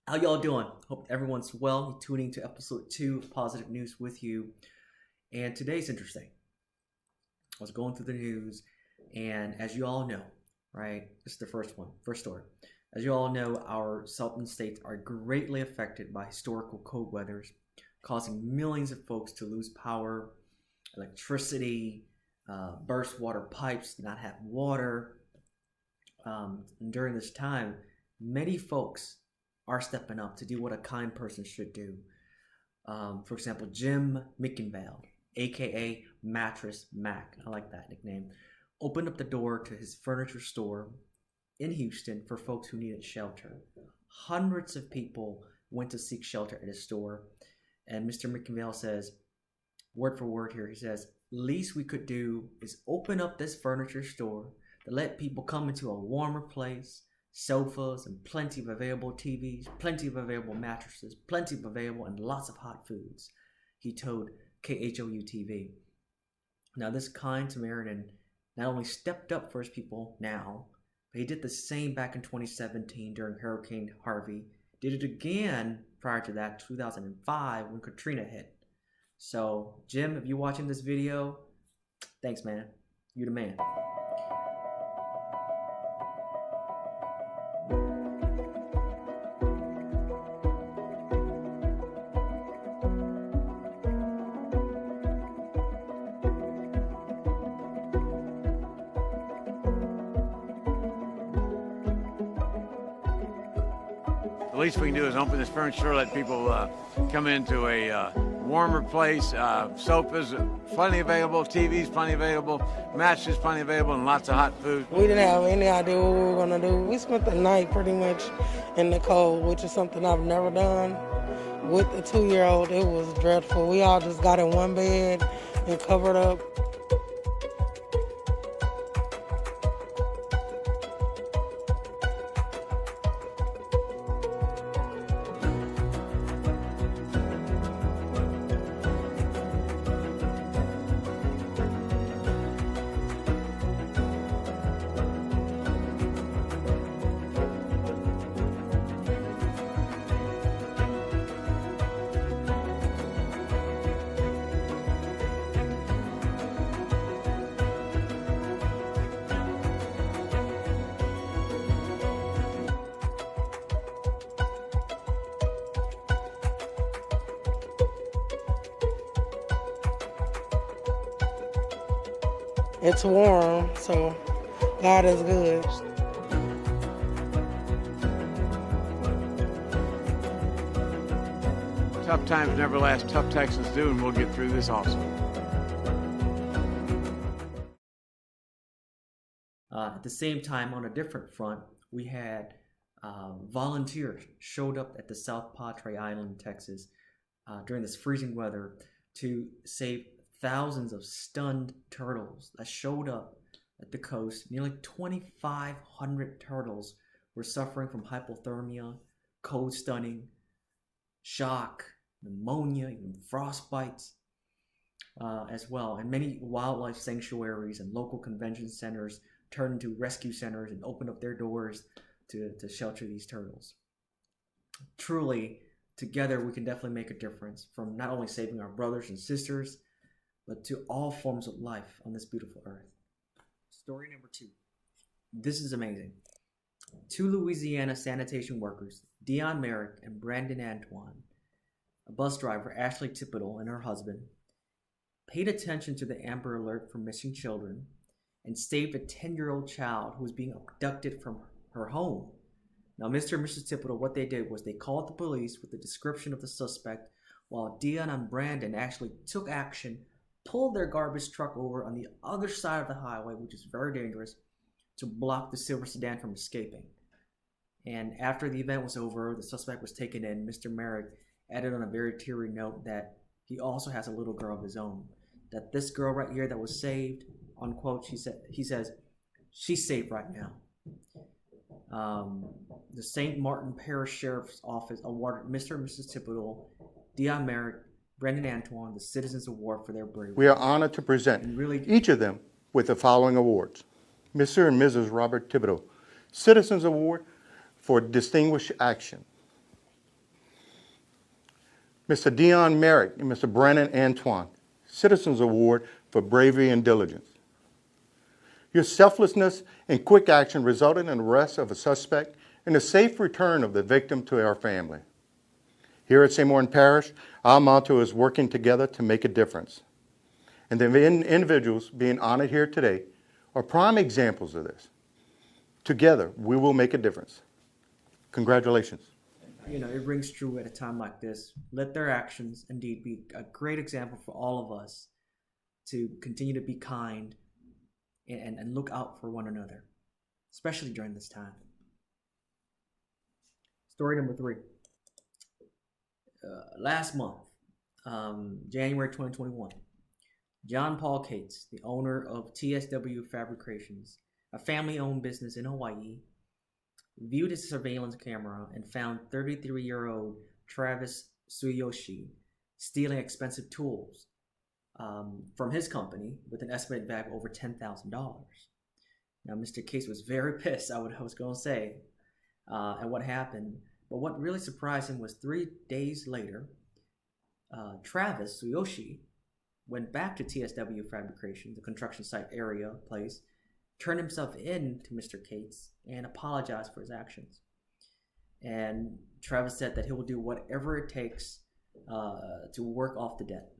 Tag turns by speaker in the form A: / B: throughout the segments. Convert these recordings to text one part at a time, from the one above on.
A: How y'all doing? Hope everyone's well. You're tuning to episode 2 of Positive News with you. And today's interesting. I was going through the news, and as you all know, right? This is the first story. As you all know, our southern states are greatly affected by historical cold weathers, causing millions of folks to lose power, electricity, burst water pipes, not have water. And during this time, many folks are stepping up to do what a kind person should do. For example, Jim Mickenveld, aka Mattressmack, I like that nickname, opened up the door to his furniture store in Houston for folks who needed shelter. Hundreds of people went to seek shelter at his store, and Mr. Mickenveld says, word for word here, he says, least we could do is open up this furniture store to let people come into a warmer place, sofas and plenty of available TVs, plenty of available mattresses, plenty of available and lots of hot foods, he told KHOU TV. Now this kind Samaritan not only stepped up for his people now, but he did the same back in 2017 during Hurricane Harvey, did it again prior to that, 2005, when Katrina hit. So Jim, if you're watching this video, thanks man, you're the man.
B: The least we can do is open this furniture store, let people come into a warmer place. Sofas, plenty available. TVs, plenty available. Mattresses, plenty available, and lots of hot food.
C: We didn't have any idea what we were going to do. We spent the night pretty much in the cold, which is something I've never done. With a 2-year-old, it was dreadful. We all just got in one bed and covered up. It's warm, so God is good.
B: Tough times never last. Tough Texans do, and we'll get through this also.
A: At the same time, on a different front, we had volunteers showed up at the South Padre Island, Texas, during this freezing weather to save thousands of stunned turtles that showed up at the coast. Nearly 2,500 turtles were suffering from hypothermia, cold stunning, shock, pneumonia, even frostbites as well. And many wildlife sanctuaries and local convention centers turned into rescue centers and opened up their doors to shelter these turtles. Truly, together we can definitely make a difference, from not only saving our brothers and sisters, but to all forms of life on this beautiful earth. Story number 2. This is amazing. 2 Louisiana sanitation workers, Dion Merrick and Brandon Antoine, a bus driver, Ashley Thibodeau, and her husband, paid attention to the Amber Alert for missing children and saved a 10-year-old child who was being abducted from her home. Now, Mr. and Mrs. Thibodeau, what they did was they called the police with the description of the suspect, while Dion and Brandon actually took action, pulled their garbage truck over on the other side of the highway, which is very dangerous, to block the silver sedan from escaping. And after the event was over, the suspect was taken in. Mr. Merrick added on a very teary note that he also has a little girl of his own. That this girl right here that was saved, unquote, he says, she's safe right now. The St. Martin Parish Sheriff's Office awarded Mr. and Mrs. Thibodeau, Dion Merrick, Brandon Antoine the Citizens Award for their bravery.
D: We are honored to present each of them with the following awards. Mr. and Mrs. Robert Thibodeau, Citizens Award for Distinguished Action. Mr. Dion Merrick and Mr. Brandon Antoine, Citizens Award for bravery and diligence. Your selflessness and quick action resulted in the arrest of a suspect and the safe return of the victim to our family. Here at St. Martin Parish, our motto is working together to make a difference. And the individuals being honored here today are prime examples of this. Together, we will make a difference. Congratulations.
A: You know, it rings true at a time like this. Let their actions indeed be a great example for all of us to continue to be kind and look out for one another, especially during this time. Story number 3. Last month, January 2021, John Paul Cates, the owner of TSW Fabrications, a family-owned business in Hawaii, viewed his surveillance camera and found 33-year-old Travis Tsuyoshi stealing expensive tools from his company with an estimated value of over $10,000. Now, Mr. Cates was very pissed, I was going to say, at what happened. But what really surprised him was 3 days later, Travis Tsuyoshi went back to TSW Fabrication, the construction site area place, turned himself in to Mr. Cates and apologized for his actions. And Travis said that he will do whatever it takes to work off the debt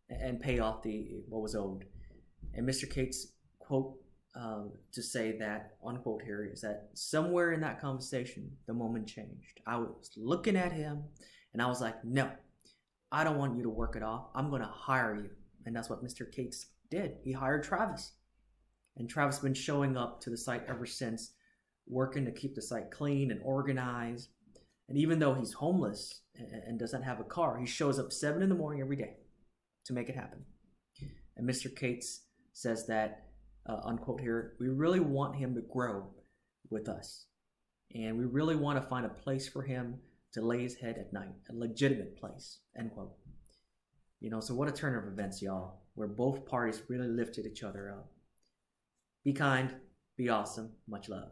A: and pay off what was owed. And Mr. Cates, quote, to say that, unquote here, is that somewhere in that conversation, the moment changed. I was looking at him and I was like, no, I don't want you to work it off. I'm going to hire you. And that's what Mr. Cates did. He hired Travis. And Travis has been showing up to the site ever since, working to keep the site clean and organized. And even though he's homeless and doesn't have a car, he shows up 7 a.m. every day to make it happen. And Mr. Cates says that, unquote here, we really want him to grow with us. And we really want to find a place for him to lay his head at night, a legitimate place, end quote. You know, so what a turn of events, y'all, where both parties really lifted each other up. Be kind, be awesome, much love.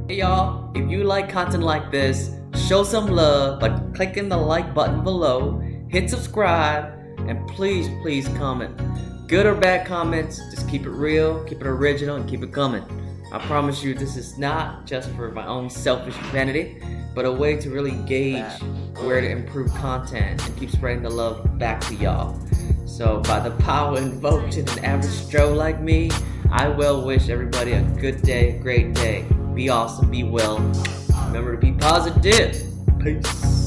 A: Hey y'all, if you like content like this, show some love by clicking the like button below, hit subscribe, and please comment. Good or bad comments, just keep it real, keep it original, and keep it coming. I promise you this is not just for my own selfish vanity, but a way to really gauge where to improve content and keep spreading the love back to y'all. So by the power invoked in an average Joe like me, I will wish everybody a good day, great day. Be awesome, be well. Remember to be positive. Peace.